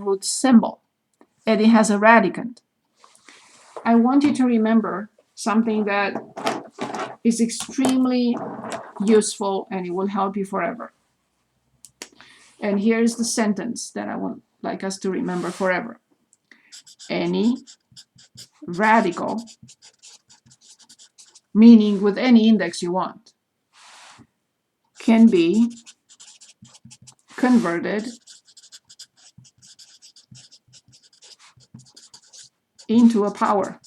root symbol, and it has a radicand. I want you to remember something that is extremely useful and it will help you forever. And here's the sentence that I would like us to remember forever. Any radical, meaning with any index you want, can be converted into a power.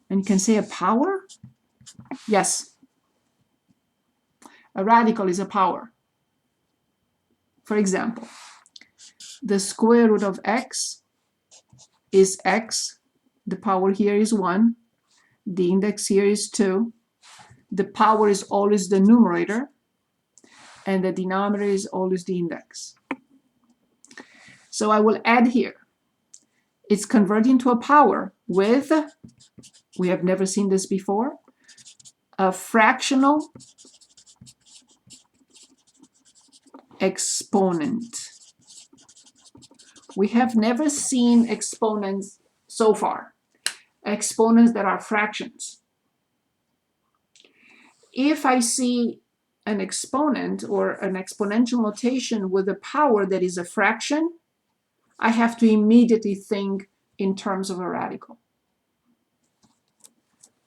And you can say a power? Yes. A radical is a power. For example, the square root of x is x. The power here is 1. The index here is 2. The power is always the numerator. And the denominator is always the index. So I will add here. It's converting to a power with, we have never seen this before, a fractional exponent. We have never seen exponents so far. Exponents that are fractions. If I see an exponent or an exponential notation with a power that is a fraction, I have to immediately think in terms of a radical.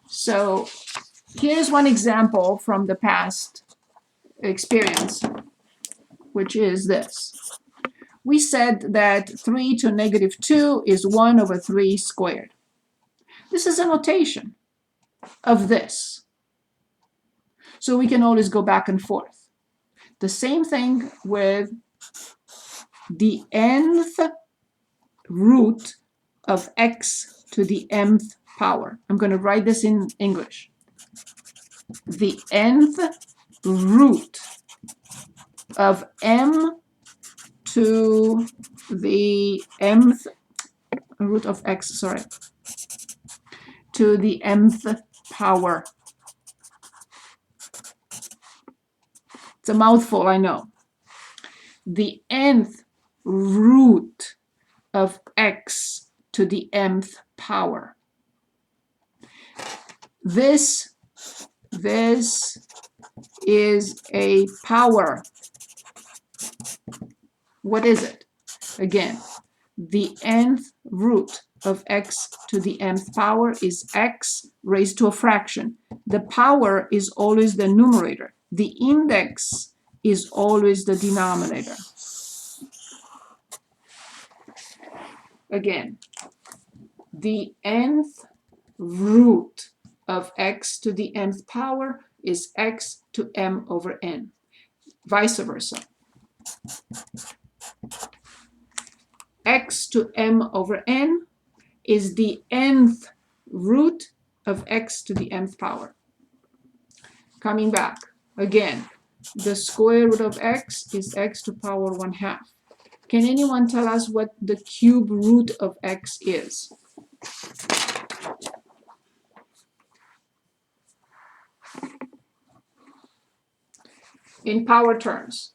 So here's one example from the past experience, which is this. We said that 3 to negative 2 is 1 over 3 squared. This is a notation of this. So we can always go back and forth. The same thing with the nth root of x to the mth power. I'm going to write this in English. The nth root of m to the mth root of x, sorry, to the mth power. It's a mouthful, I know. The nth root of x to the mth power. This is a power. What is it? Again, the nth root of x to the mth power is x raised to a fraction. The power is always the numerator. The index is always the denominator. Again, the nth root of x to the nth power is x to m over n. Vice versa. X to m over n is the nth root of x to the nth power. Coming back, again, the square root of x is x to power 1/2. Can anyone tell us what the cube root of x is? In power terms.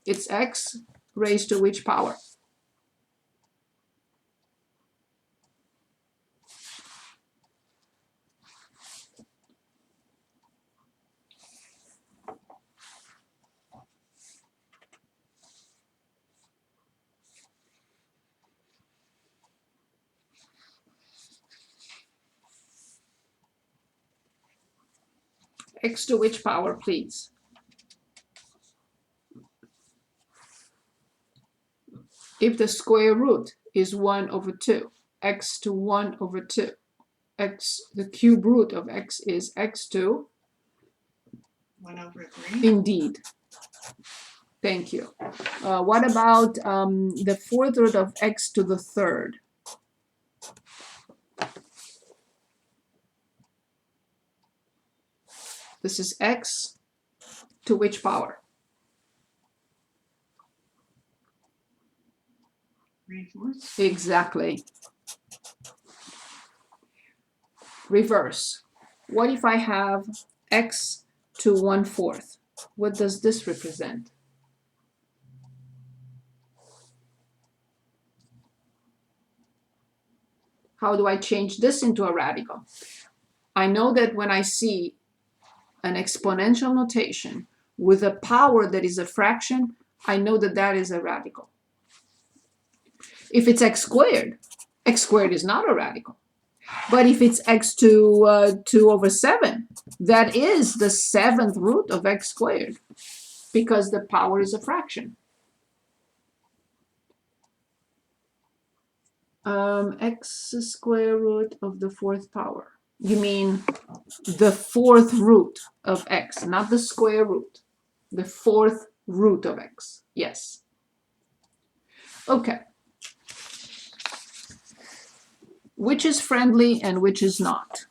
It's x raised to which power? X to which power, please? If the square root is 1 over 2, x to 1 over 2, x, the cube root of x is x to 1 over 3. Indeed. Thank you. What about the fourth root of x to the third? This is x to which power? Exactly. Reverse. What if I have x to 1/4? What does this represent? How do I change this into a radical? I know that when I see an exponential notation with a power that is a fraction, I know that that is a radical. If it's x squared is not a radical. But if it's x to 2/7, that is the 7th root of x squared, because the power is a fraction. X square root of the 4th power. You mean the 4th root of x, not the square root. The 4th root of x. Yes. Okay. Which is friendly and which is not?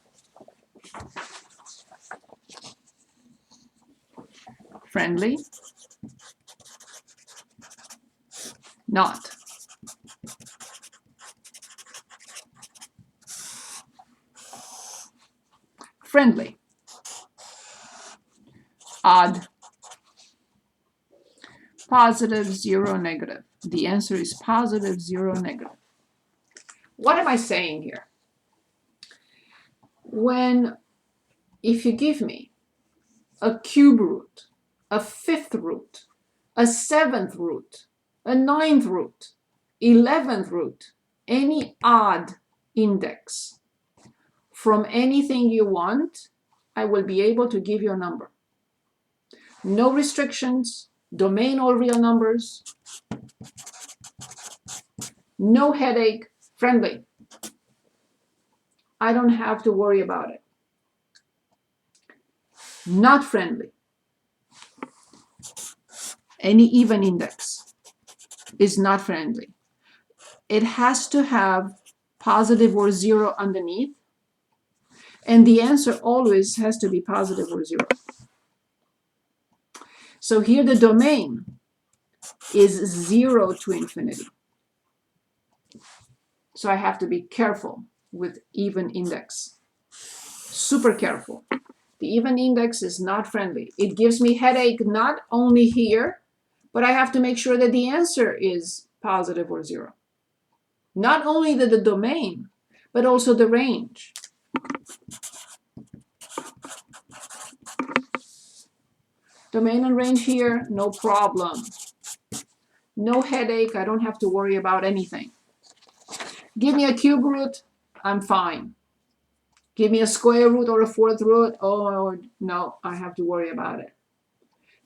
Friendly. Not. Friendly. Odd. Positive, 0, negative. The answer is positive, 0, negative. What am I saying here? If you give me a cube root, a 5th root, a 7th root, a 9th root, 11th root, any odd index from anything you want, I will be able to give you a number. No restrictions, domain all real numbers, no headache, friendly. I don't have to worry about it. Not friendly. Any even index is not friendly. It has to have positive or 0 underneath, and the answer always has to be positive or 0. So here the domain is 0 to infinity. So I have to be careful with even index. Super careful. The even index is not friendly. It gives me headache not only here, but I have to make sure that the answer is positive or 0. Not only the domain, but also the range. Domain and range here, no problem. No headache, I don't have to worry about anything. Give me a cube root, I'm fine. Give me a square root or a 4th root, oh no, I have to worry about it.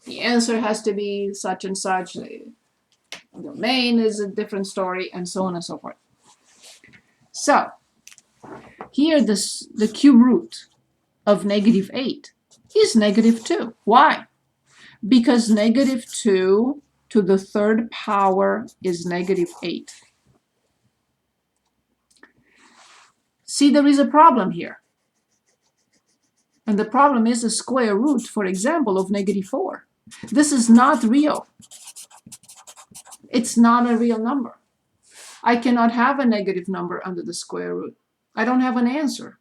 The answer has to be such and such. The domain is a different story, and so on and so forth. So, here the cube root of -8 is -2. Why? Because -2 to the 3rd power is -8. See, there is a problem here. And the problem is the square root, for example, of -4. This is not real. It's not a real number. I cannot have a negative number under the square root. I don't have an answer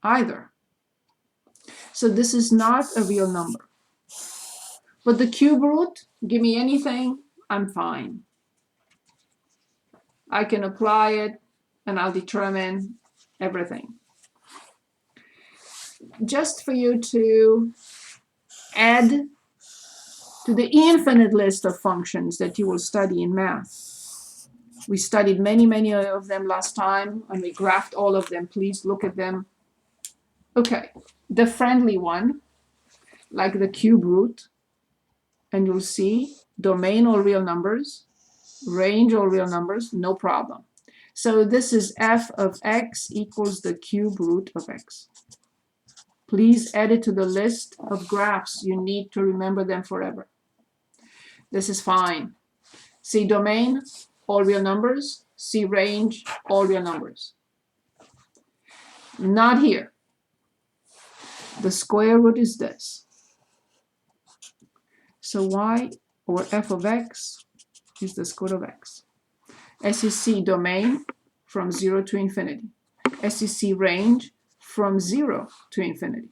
either. So this is not a real number. But the cube root, give me anything, I'm fine. I can apply it and I'll determine everything. Just for you to add to the infinite list of functions that you will study in math. We studied many of them last time, and we graphed all of them. Please look at them. Okay, the friendly one, like the cube root, and you'll see domain all real numbers, range all real numbers, no problem. So this is f of x equals the cube root of x. Please add it to the list of graphs. You need to remember them forever. This is fine. See domain, all real numbers. See range, all real numbers. Not here. The square root is this. So y, or f of x, is the square root of x. As you see domain, from 0 to infinity. As you see range, from 0 to infinity.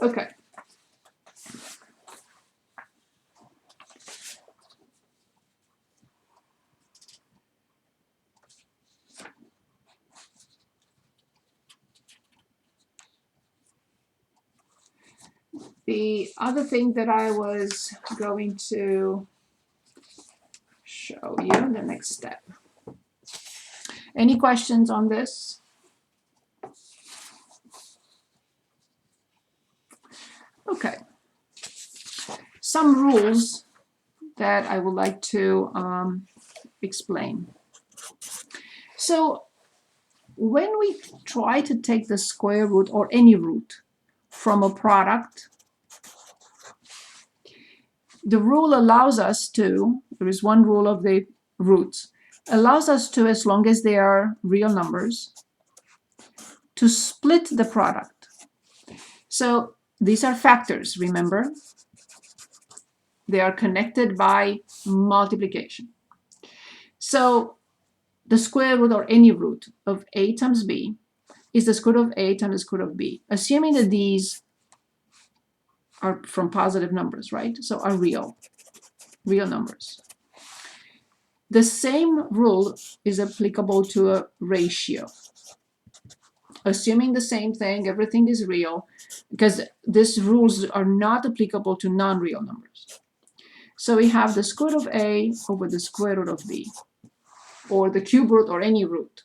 Okay. The other thing that I was going to show you in the next step. Any questions on this? Okay. Some rules that I would like to explain. So when we try to take the square root or any root from a product, the rule allows us to, there is one rule of the roots, allows us to, as long as they are real numbers, to split the product. So these are factors, remember? They are connected by multiplication. So the square root or any root of a times b is the square root of a times the square root of b, assuming that these are from positive numbers, right? So are real numbers. The same rule is applicable to a ratio. Assuming the same thing, everything is real, because these rules are not applicable to non-real numbers. So we have the square root of a over the square root of b, or the cube root or any root.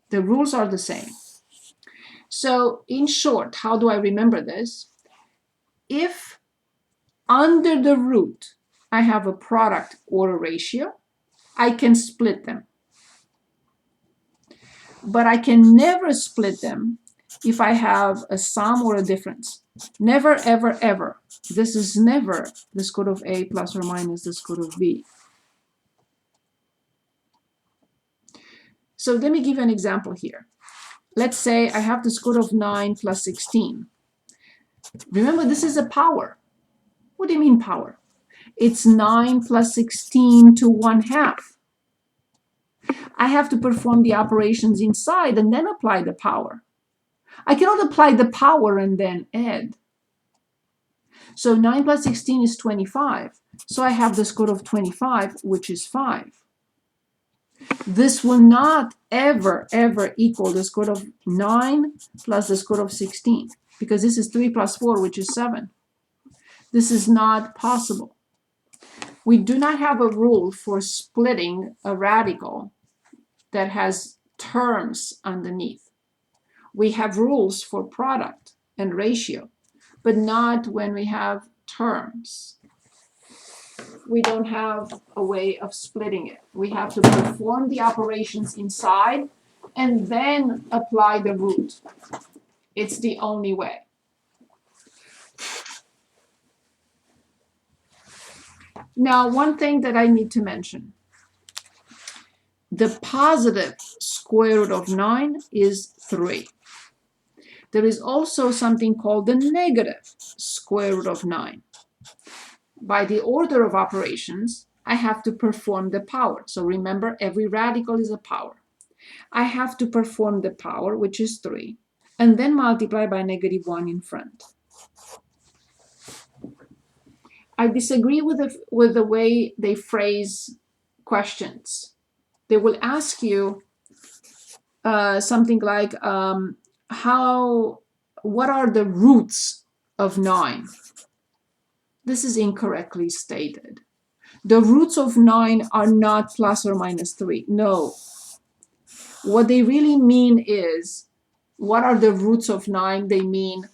The rules are the same. So in short, how do I remember this? If under the root I have a product or a ratio, I can split them. But I can never split them if I have a sum or a difference. Never, ever, ever. This is never the square root of a plus or minus the square root of b. So let me give you an example here. Let's say I have the square root of 9 plus 16. Remember, this is a power. What do you mean power? It's 9 plus 16 to 1/2. I have to perform the operations inside and then apply the power. I cannot apply the power and then add. So 9 plus 16 is 25. So I have the square root of 25, which is 5. This will not ever, ever equal the square root of 9 plus the square root of 16, because this is 3 plus 4, which is 7. This is not possible. We do not have a rule for splitting a radical that has terms underneath. We have rules for product and ratio, but not when we have terms. We don't have a way of splitting it. We have to perform the operations inside and then apply the root. It's the only way. Now, one thing that I need to mention. The positive square root of 9 is 3. There is also something called the negative square root of 9. By the order of operations, I have to perform the power. So remember, every radical is a power. I have to perform the power, which is 3, and then multiply by -1 in front. I disagree with the way they phrase questions. They will ask you something like, what are the roots of 9? This is incorrectly stated. The roots of 9 are not plus or minus 3. No. What they really mean is, what are the roots of 9? They mean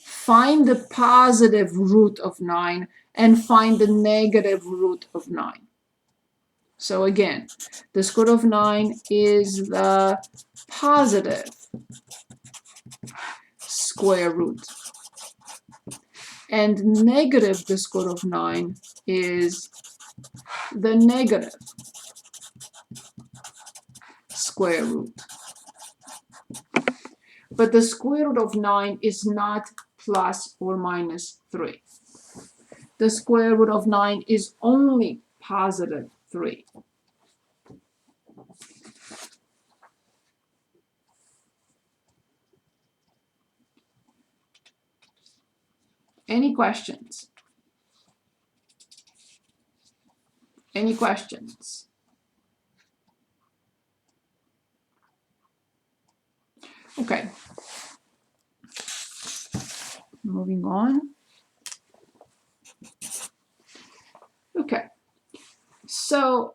find the positive root of 9 and find the negative root of 9. So again, the square root of 9 is the positive square root. And negative the square root of 9 is the negative square root. But the square root of 9 is not plus or minus 3. the square root of 9 is only positive 3. Any questions? Any questions? Okay. Moving on. Okay. So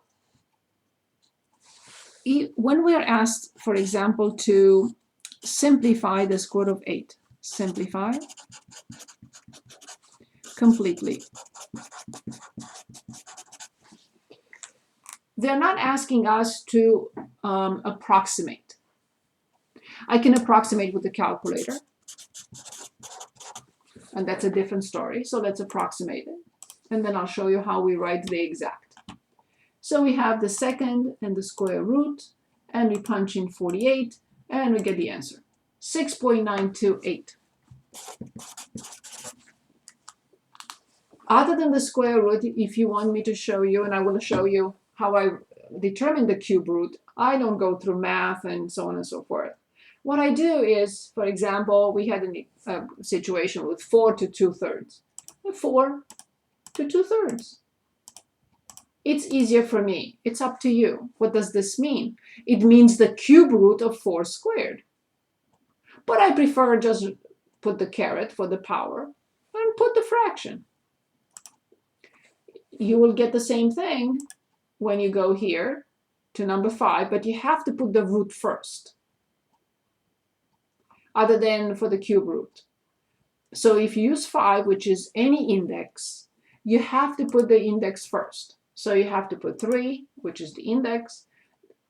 when we are asked, for example, to simplify the square root of 8, simplify completely. They're not asking us to approximate. I can approximate with the calculator, and that's a different story. So let's approximate it, and then I'll show you how we write the exact. So we have the second and the square root, and we punch in 48, and we get the answer, 6.928. Other than the square root, if you want me to show you, and I will show you how I determine the cube root, I don't go through math and so on and so forth. What I do is, for example, we had a situation with 4 to 2/3. 4 to 2/3. It's easier for me. It's up to you. What does this mean? It means the cube root of 4 squared. But I prefer just put the caret for the power and put the fraction. You will get the same thing when you go here to number 5, but you have to put the root first, other than for the cube root. So if you use 5, which is any index, you have to put the index first. So you have to put 3, which is the index.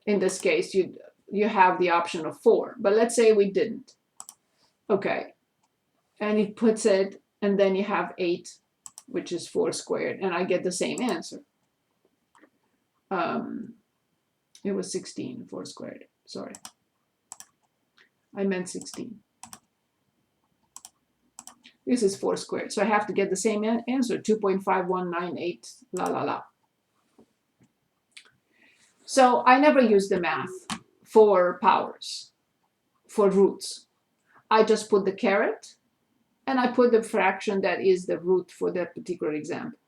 In this case, you have the option of 4, but let's say we didn't. Okay, and it puts it, and then you have 8, which is 4 squared, and I get the same answer. It was 16, 4 squared, sorry. I meant 16. This is 4 squared, so I have to get the same answer, 2.5198, la la la. So I never use the math for powers, for roots. I just put the caret, and I put the fraction that is the root for that particular example.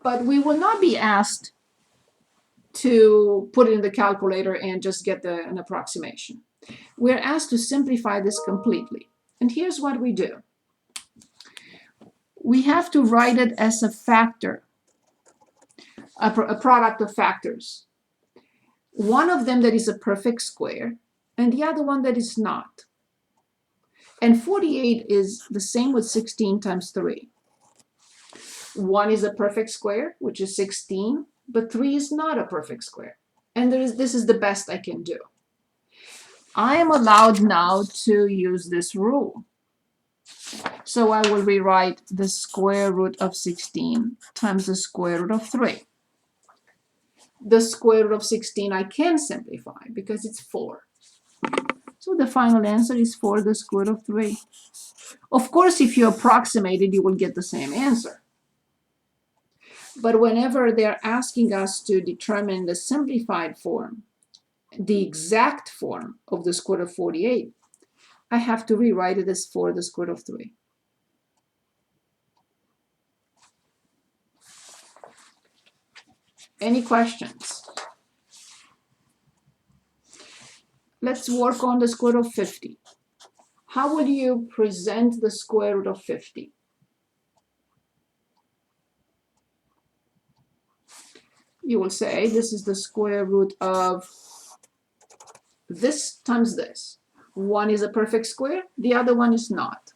But we will not be asked to put it in the calculator and just get an approximation. We're asked to simplify this completely. And here's what we do. We have to write it as a factor, a product of factors. One of them that is a perfect square, and the other one that is not. And 48 is the same with 16 times 3. One is a perfect square, which is 16, but 3 is not a perfect square. And this is the best I can do. I am allowed now to use this rule. So I will rewrite the square root of 16 times the square root of 3. The square root of 16 I can simplify because it's 4. So the final answer is 4 the square root of 3. Of course, if you approximate it, you will get the same answer. But whenever they're asking us to determine the simplified form, the exact form of the square root of 48, I have to rewrite it as 4 the square root of 3. Any questions? Let's work on the square root of 50. How would you present the square root of 50? You will say this is the square root of this times this. One is a perfect square, the other one is not.